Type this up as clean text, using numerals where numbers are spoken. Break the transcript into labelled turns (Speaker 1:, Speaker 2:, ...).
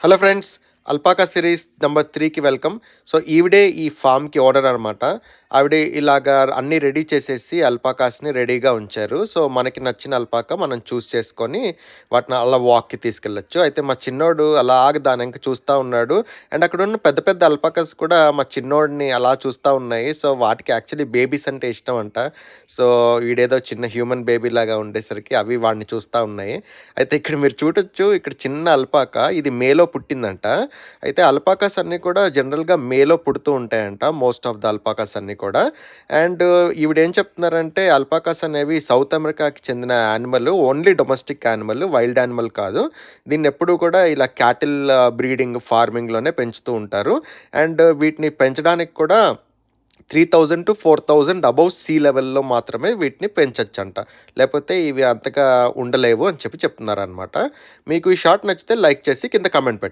Speaker 1: Hello friends, alpaca series number 3కి welcome. So, ఈవిడే ఈ ఫార్మ్‌కి ఓనర్ అనమాట. ఆవిడ ఇలాగా అన్నీ రెడీ చేసేసి అల్పాకాస్‌ని రెడీగా ఉంచారు. సో, మనకి నచ్చిన అల్పాకా మనం చూస్ చేసుకొని వాటిని అలా వాక్‌కి తీసుకెళ్ళొచ్చు. అయితే మా చిన్నోడు అలాగ దాని వెనక చూస్తా ఉన్నాడు. అండ్ అక్కడున్న పెద్ద పెద్ద అల్పాకాస్ కూడా మా చిన్నోడిని అలా చూస్తా ఉన్నాయి. సో, వాటికి యాక్చువల్లీ బేబీస్ అంటే ఇష్టం అంట. సో, వీడేదో చిన్న హ్యూమన్ బేబీలాగా ఉండేసరికి అవి వాడిని చూస్తా ఉన్నాయి. అయితే ఇక్కడ మీరు చూడొచ్చు. ఇక్కడ చిన్న అల్పాకా ఇది మేలో పుట్టిందంట. అయితే అల్పాకాస్ అన్నీ కూడా జనరల్‌గా మేలో పుడుతూ ఉంటాయంట. మోస్ట్ ఆఫ్ ద అల్పాకాస్ అన్నీ కూడా. అండ్ ఈవిడేం చెప్తున్నారంటే అల్పాకాస్ అనేవి సౌత్ అమెరికాకి చెందిన animal. Only domestic animal. Wild animal కాదు. దీన్నెప్పుడూ కూడా ఇలా క్యాటిల్ బ్రీడింగ్, ఫార్మింగ్‌లోనే పెంచుతూ ఉంటారు. అండ్ వీటిని పెంచడానికి కూడా 3000-4000 అబోవ్ సీ లెవెల్‌లో మాత్రమే వీటిని పెంచొచ్చంట. లేపోతే ఇవి అంతగా ఉండలేవు అని చెప్తున్నారనమాట. మీకు ఈ షార్ట్ నచ్చితే లైక్ చేసి కింద కామెంట్ పెట్టండి.